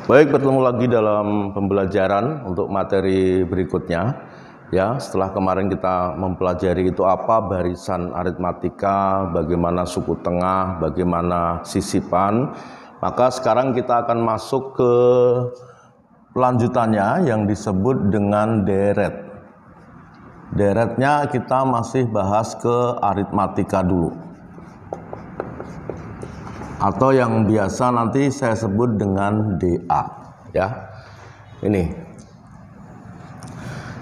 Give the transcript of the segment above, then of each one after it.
Baik, bertemu lagi dalam pembelajaran untuk materi berikutnya. Ya, setelah kemarin kita mempelajari itu apa barisan aritmatika, bagaimana suku tengah, bagaimana sisipan, maka sekarang kita akan masuk ke lanjutannya yang disebut dengan deret. Deretnya kita masih bahas ke aritmatika dulu, atau yang biasa nanti saya sebut dengan DA, ya. Ini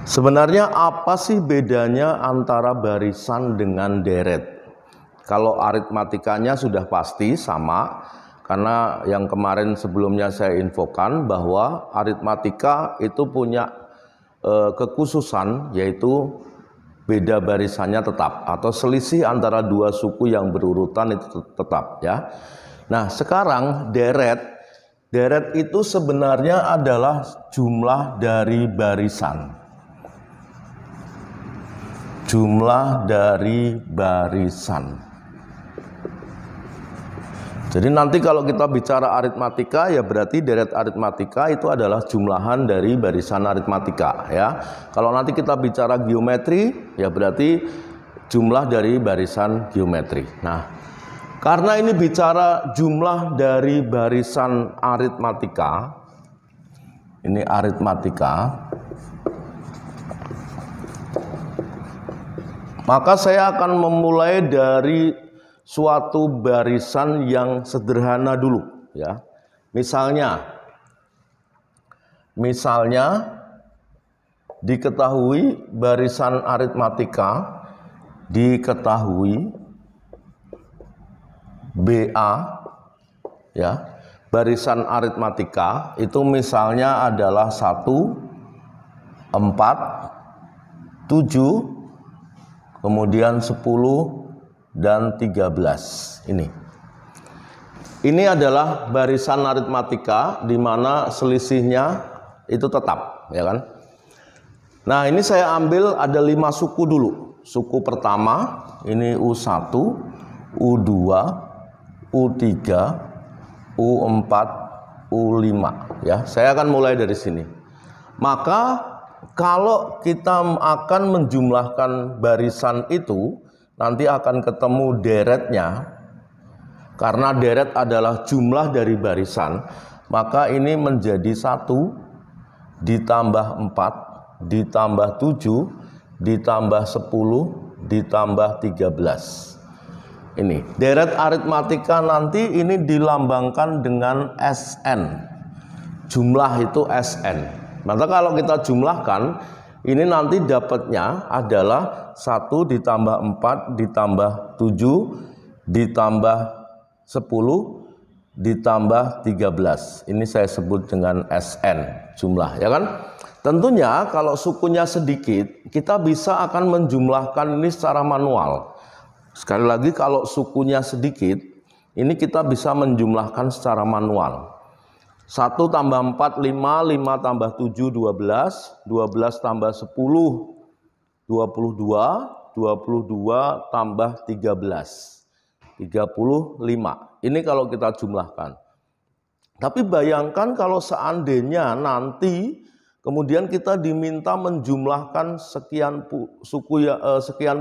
sebenarnya apa sih bedanya antara barisan dengan deret? Kalau aritmatikanya sudah pasti sama, karena yang kemarin sebelumnya saya infokan bahwa aritmatika itu punya kekhususan, yaitu beda barisannya tetap, atau selisih antara dua suku yang berurutan itu tetap, ya. Nah, sekarang deret itu sebenarnya adalah jumlah dari barisan. Jumlah dari barisan. Jadi nanti kalau kita bicara aritmatika, ya berarti deret aritmatika itu adalah jumlahan dari barisan aritmatika, ya. Kalau nanti kita bicara geometri, ya berarti jumlah dari barisan geometri. Nah, karena ini bicara jumlah dari barisan aritmatika, ini aritmatika, maka saya akan memulai dari suatu barisan yang sederhana dulu, ya. Misalnya diketahui barisan aritmatika diketahui BA, ya. Barisan aritmatika itu misalnya adalah 1, 4, 7, kemudian 10 dan 13. Ini adalah barisan aritmatika di mana selisihnya itu tetap, ya kan? Nah, ini saya ambil ada 5 suku dulu. Suku pertama ini U1, U2, U3, U4, U5, ya. Saya akan mulai dari sini. Maka kalau kita akan menjumlahkan barisan itu, nanti akan ketemu deretnya. Karena deret adalah jumlah dari barisan, maka ini menjadi 1 ditambah 4 ditambah 7 ditambah 10 ditambah 13. Ini deret aritmatika nanti ini dilambangkan dengan SN. Jumlah itu SN. Maka kalau kita jumlahkan, ini nanti dapatnya adalah 1 ditambah 4 ditambah 7 ditambah 10 ditambah 13. Ini saya sebut dengan SN jumlah, ya kan? Tentunya kalau sukunya sedikit, kita bisa akan menjumlahkan ini secara manual. Sekali lagi, kalau sukunya sedikit, ini kita bisa menjumlahkan secara manual. 1 tambah 4, 5, 5 tambah 7, 12, 12 tambah 10, 22, 22 tambah 13, 35. Ini kalau kita jumlahkan. Tapi bayangkan kalau seandainya nanti kemudian kita diminta menjumlahkan sekian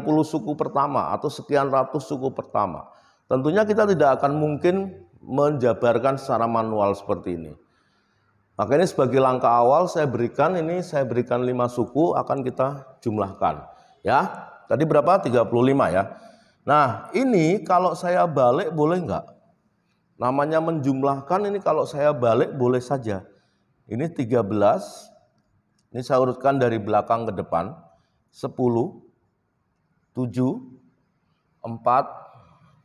puluh suku pertama atau sekian ratus suku pertama. Tentunya kita tidak akan mungkin menjabarkan secara manual seperti ini. Makanya sebagai langkah awal saya berikan 5 suku akan kita jumlahkan. Ya, tadi berapa? 35, ya. Nah, ini kalau saya balik boleh enggak? Namanya menjumlahkan, ini kalau saya balik boleh saja. Ini 13. Ini saya urutkan dari belakang ke depan. 10, 7, 4,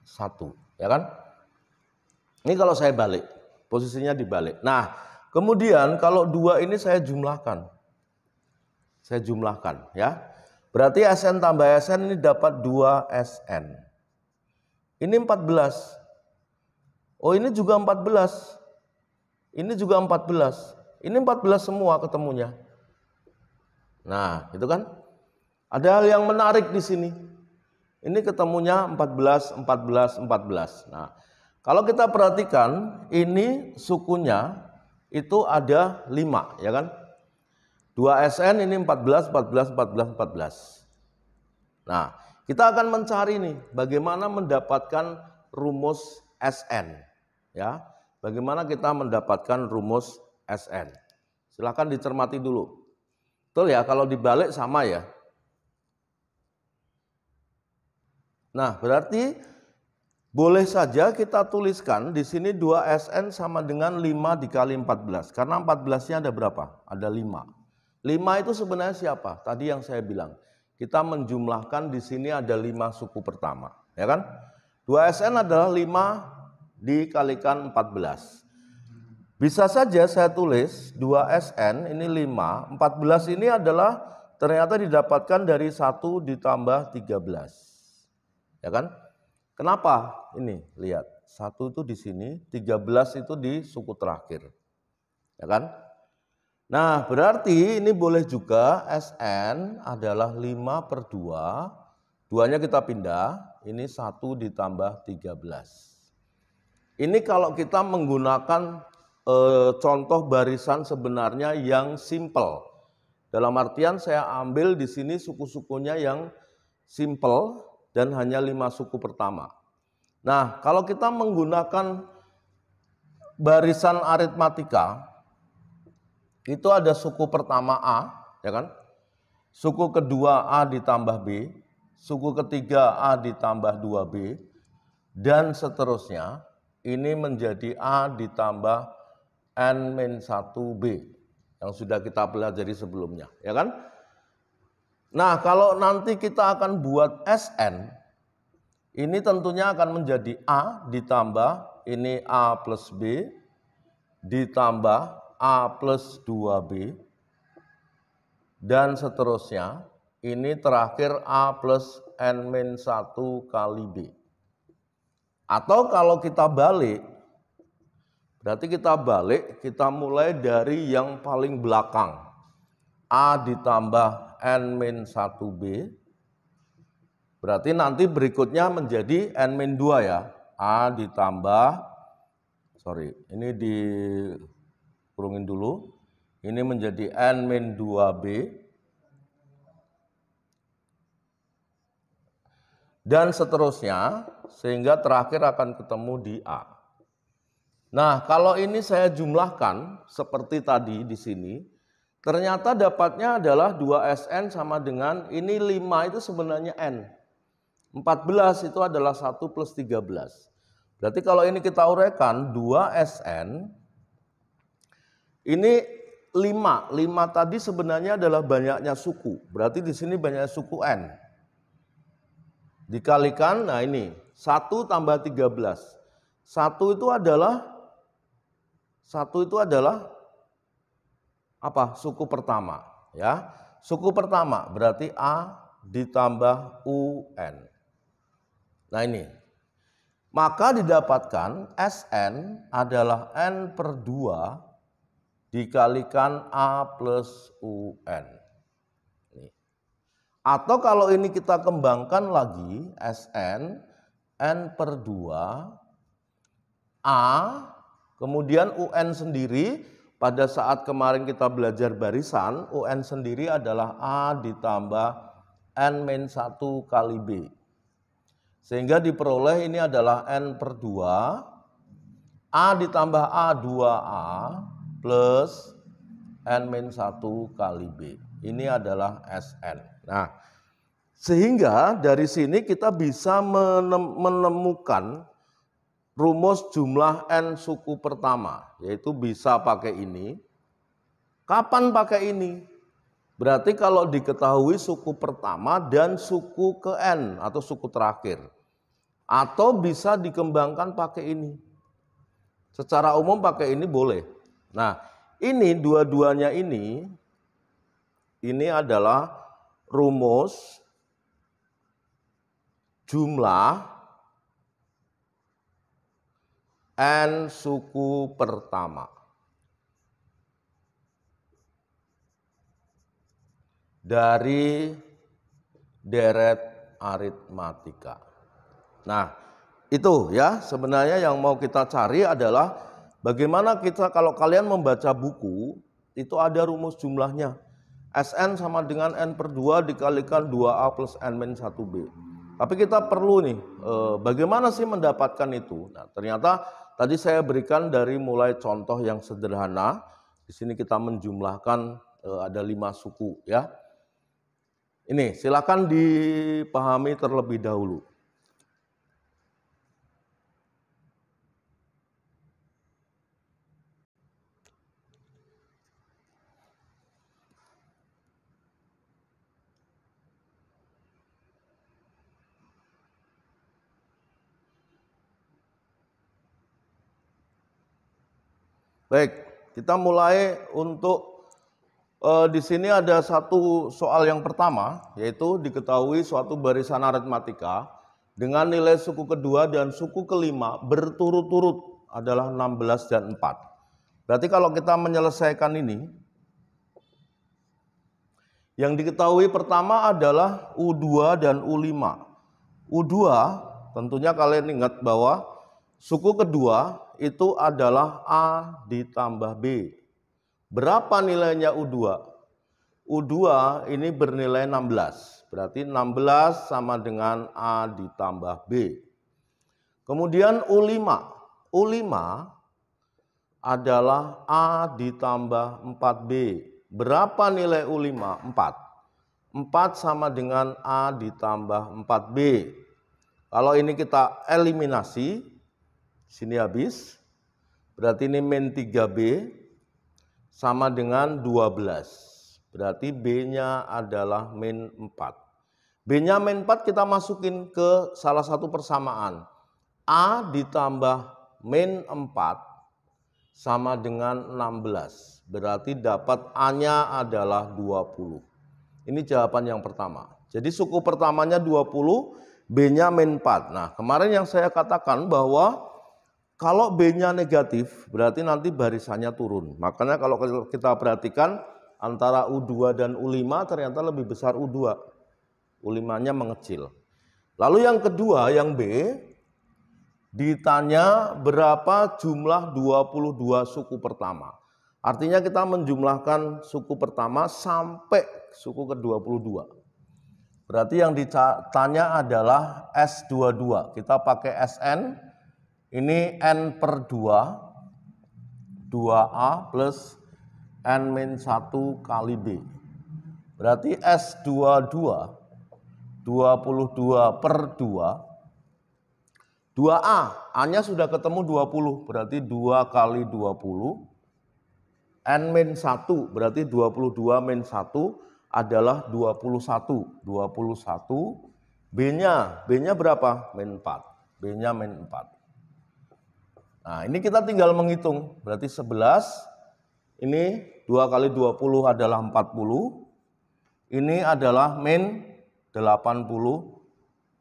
1. Ya kan? Ini kalau saya balik. Posisinya dibalik. Nah, kemudian kalau 2 ini saya jumlahkan. Saya jumlahkan, ya. Berarti SN tambah SN ini dapat 2 SN. Ini 14. Oh, ini juga 14. Ini juga 14. Ini 14 semua ketemunya. Nah, itu kan. Ada hal yang menarik di sini. Ini ketemunya 14, 14, 14. Nah, kalau kita perhatikan, ini sukunya itu ada 5, ya kan? 2SN ini 14, 14, 14, 14. Nah, kita akan mencari nih bagaimana mendapatkan rumus SN, ya. Bagaimana kita mendapatkan rumus SN? Silahkan dicermati dulu. Betul ya, kalau dibalik sama ya. Nah, berarti boleh saja kita tuliskan di sini 2SN sama dengan 5 dikali 14. Karena 14-nya ada berapa? Ada 5. 5 itu sebenarnya siapa? Tadi yang saya bilang. Kita menjumlahkan di sini ada 5 suku pertama, ya kan? 2SN adalah 5 dikalikan 14. Bisa saja saya tulis 2SN ini 5, 14 ini adalah ternyata didapatkan dari 1 ditambah 13. Ya kan? Kenapa? Ini, lihat. 1 itu di sini, 13 itu di suku terakhir. Ya kan? Nah, berarti ini boleh juga SN adalah 5/2. 2-nya kita pindah, ini 1 ditambah 13. Ini kalau kita menggunakan contoh barisan sebenarnya yang simple. Dalam artian saya ambil di sini suku-sukunya yang simple dan hanya 5 suku pertama. Nah, kalau kita menggunakan barisan aritmatika, itu ada suku pertama A, ya kan? Suku kedua A ditambah B, suku ketiga A ditambah 2B, dan seterusnya. Ini menjadi A ditambah N-1B yang sudah kita pelajari sebelumnya, ya kan? Nah, kalau nanti kita akan buat SN, ini tentunya akan menjadi A ditambah ini A plus B ditambah A plus 2B dan seterusnya. Ini terakhir A plus N-1 kali B. Atau kalau kita balik, berarti kita mulai dari yang paling belakang. A ditambah N-1B, berarti nanti berikutnya menjadi N-2 ya. A ditambah, ini dikurungin dulu. Ini menjadi N-2B. Dan seterusnya, sehingga terakhir akan ketemu di A. Nah, kalau ini saya jumlahkan seperti tadi di sini, ternyata dapatnya adalah 2SN sama dengan ini 5 itu sebenarnya N. 14 itu adalah 1 plus 13. Berarti kalau ini kita uraikan 2SN, ini 5. 5 tadi sebenarnya adalah banyaknya suku. Berarti di sini banyak suku N. Dikalikan, nah ini 1 tambah 13. 1 itu adalah apa? Suku pertama, ya. Suku pertama berarti A ditambah UN. Nah ini. Maka didapatkan SN adalah N/2 dikalikan A plus UN. Atau kalau ini kita kembangkan lagi, SN, N/2, A, kemudian UN sendiri, pada saat kemarin kita belajar barisan, UN sendiri adalah A ditambah N-1 kali B. Sehingga diperoleh ini adalah N/2, A ditambah A 2A plus N-1 kali B. Ini adalah SN. Nah, sehingga dari sini kita bisa menemukan rumus jumlah N suku pertama, yaitu bisa pakai ini. Kapan pakai ini? Berarti kalau diketahui suku pertama dan suku ke N atau suku terakhir. Atau bisa dikembangkan pakai ini. Secara umum pakai ini boleh. Nah, ini dua-duanya ini adalah rumus jumlah N suku pertama dari deret aritmatika. Nah, itu ya sebenarnya yang mau kita cari adalah bagaimana kita kalau kalian membaca buku, itu ada rumus jumlahnya. Sn sama dengan N per 2 dikalikan 2A plus N min 1B. Tapi kita perlu nih, bagaimana sih mendapatkan itu? Nah, ternyata tadi saya berikan dari mulai contoh yang sederhana. Di sini kita menjumlahkan ada 5 suku ya. Ini silakan dipahami terlebih dahulu. Baik, kita mulai untuk di sini ada satu soal yang pertama, yaitu diketahui suatu barisan aritmatika dengan nilai suku kedua dan suku kelima berturut-turut adalah 16 dan 4. Berarti kalau kita menyelesaikan ini, yang diketahui pertama adalah U2 dan U5. U2 tentunya kalian ingat bahwa suku kedua itu adalah A ditambah B. Berapa nilainya U2? U2 ini bernilai 16. Berarti 16 sama dengan A ditambah B. Kemudian U5. U5 adalah A ditambah 4B. Berapa nilai U5? 4. 4 sama dengan A ditambah 4B. Kalau ini kita eliminasi, sini habis, berarti ini min 3B sama dengan 12. Berarti B-nya adalah min 4. B-nya min 4 kita masukin ke salah satu persamaan. A ditambah min 4 sama dengan 16. Berarti dapat A-nya adalah 20. Ini jawaban yang pertama. Jadi suku pertamanya 20, B-nya min 4. Nah, kemarin yang saya katakan bahwa kalau B-nya negatif, berarti nanti barisannya turun. Makanya kalau kita perhatikan antara U2 dan U5 ternyata lebih besar U2. U5-nya mengecil. Lalu yang kedua, yang B, ditanya berapa jumlah 22 suku pertama. Artinya kita menjumlahkan suku pertama sampai suku ke-22. Berarti yang ditanya adalah S22. Kita pakai Sn. Ini N per 2, 2A plus N min 1 kali B. Berarti S22, 22 per 2. 2A, A-nya sudah ketemu 20, berarti 2 kali 20. N min 1, berarti 22 min 1 adalah 21. 21, B-nya berapa? Min 4. B-nya min 4. Nah, ini kita tinggal menghitung. Berarti 11, ini 2 kali 20 adalah 40. Ini adalah min 80,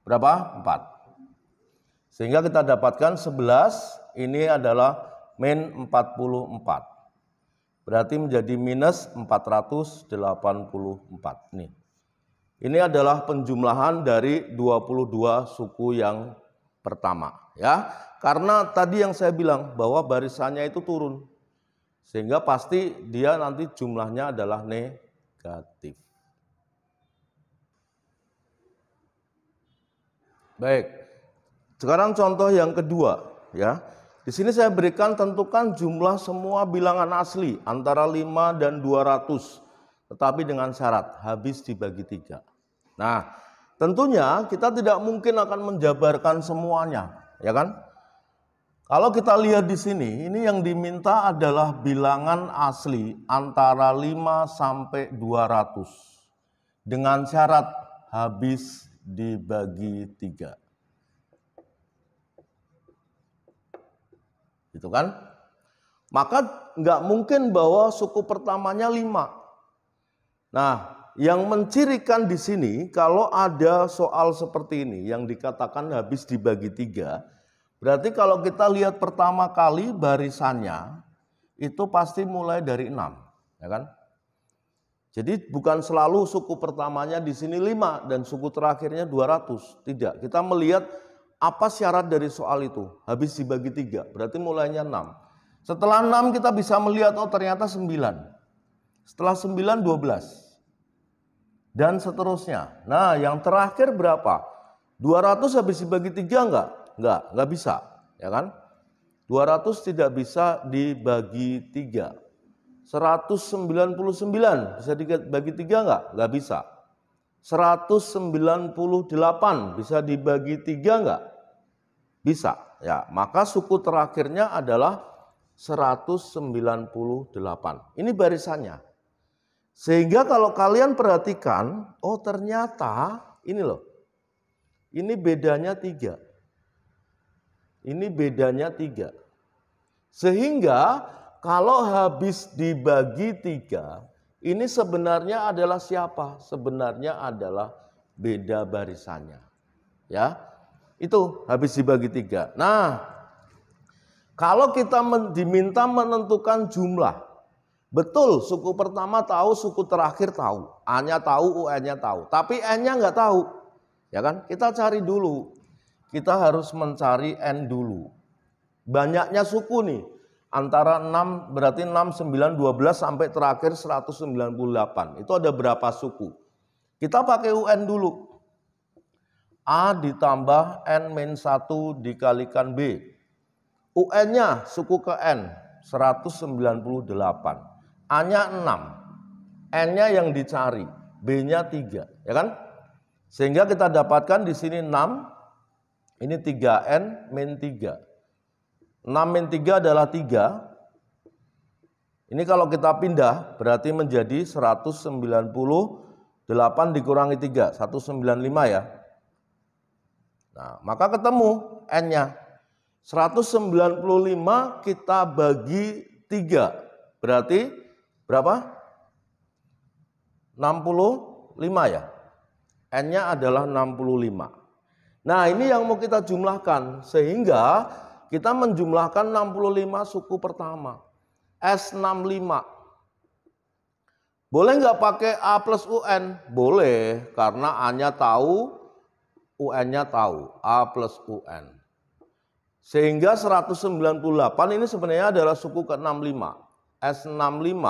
berapa? 4. Sehingga kita dapatkan 11, ini adalah min 44. Berarti menjadi minus 484. Nih. Ini adalah penjumlahan dari 22 suku yang pertama. Ya, karena tadi yang saya bilang bahwa barisannya itu turun. Sehingga pasti dia nanti jumlahnya adalah negatif. Baik. Sekarang contoh yang kedua, ya. Di sini saya berikan tentukan jumlah semua bilangan asli antara 5 dan 200, tetapi dengan syarat habis dibagi 3. Nah, tentunya kita tidak mungkin akan menjabarkan semuanya, ya kan? Kalau kita lihat di sini, ini yang diminta adalah bilangan asli antara 5 sampai 200 dengan syarat habis dibagi 3. Gitu kan? Maka nggak mungkin bahwa suku pertamanya 5. Nah, yang mencirikan di sini kalau ada soal seperti ini yang dikatakan habis dibagi 3, berarti kalau kita lihat pertama kali barisannya itu pasti mulai dari 6, ya kan? Jadi bukan selalu suku pertamanya di sini 5 dan suku terakhirnya 200, tidak. Kita melihat apa syarat dari soal itu? Habis dibagi 3, berarti mulainya 6. Setelah 6 kita bisa melihat, oh ternyata 9. Setelah 9, 12. Dan seterusnya. Nah, yang terakhir berapa? 200 habis dibagi 3 enggak? Enggak bisa. Ya kan? 200 tidak bisa dibagi 3. 199 bisa dibagi 3 enggak? Enggak bisa. 198 bisa dibagi 3 enggak? Bisa. Ya, maka suku terakhirnya adalah 198. Ini barisannya. Sehingga kalau kalian perhatikan, oh ternyata ini loh. Ini bedanya 3. Ini bedanya 3. Sehingga kalau habis dibagi 3, ini sebenarnya adalah siapa? Sebenarnya adalah beda barisannya. Ya, itu habis dibagi 3. Nah, kalau kita diminta menentukan jumlah, betul suku pertama tahu, suku terakhir tahu. A-nya tahu, UN-nya tahu. Tapi N-nya nggak tahu. Ya kan? Kita cari dulu. Kita harus mencari N dulu. Banyaknya suku nih. Antara 6, berarti 6, 9, 12 sampai terakhir 198. Itu ada berapa suku? Kita pakai UN dulu. A ditambah N-1 dikalikan B. UN-nya suku ke N 198. A-nya 6. N-nya yang dicari, B-nya 3, ya kan? Sehingga kita dapatkan di sini 6. Ini 3N min 3. 6 min 3 adalah 3. Ini kalau kita pindah berarti menjadi 198 dikurangi 3, 195 ya. Nah, maka ketemu N-nya. 195 kita bagi 3. Berarti berapa? 65 ya. N-nya adalah 65. Nah, ini yang mau kita jumlahkan. Sehingga kita menjumlahkan 65 suku pertama. S65. Boleh nggak pakai A plus UN? Boleh, karena A-nya tahu, UN-nya tahu. A plus UN. Sehingga 198 ini sebenarnya adalah suku ke-65. S65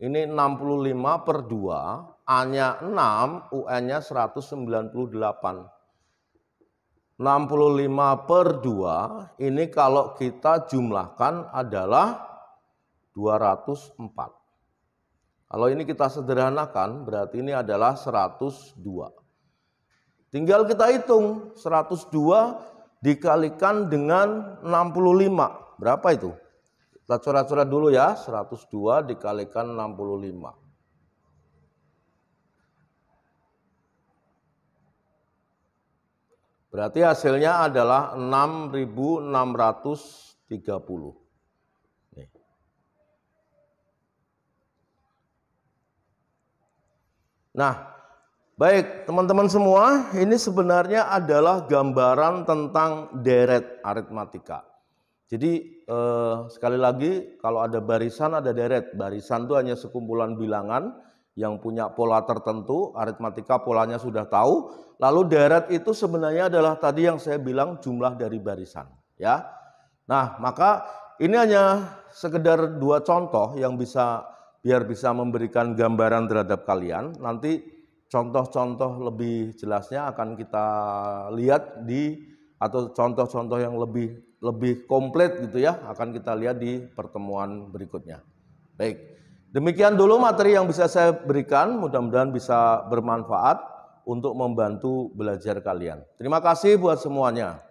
ini 65 per 2. A-nya 6, UN-nya 198. 65 per 2 ini kalau kita jumlahkan adalah 204. Kalau ini kita sederhanakan berarti ini adalah 102. Tinggal kita hitung 102 dikalikan dengan 65. Berapa itu? Kita coret-coret dulu ya. 102 dikalikan 65. Berarti hasilnya adalah 6.630. Nih. Nah, baik teman-teman semua, ini sebenarnya adalah gambaran tentang deret aritmatika. Jadi sekali lagi kalau ada barisan ada deret. Barisan itu hanya sekumpulan bilangan yang punya pola tertentu, aritmatika polanya sudah tahu. Lalu deret itu sebenarnya adalah tadi yang saya bilang jumlah dari barisan, ya. Nah, maka ini hanya sekedar 2 contoh yang biar bisa memberikan gambaran terhadap kalian. Nanti contoh-contoh lebih jelasnya akan kita lihat atau contoh-contoh yang lebih komplit gitu ya, akan kita lihat di pertemuan berikutnya. Baik. Demikian dulu materi yang bisa saya berikan, mudah-mudahan bisa bermanfaat untuk membantu belajar kalian. Terima kasih buat semuanya.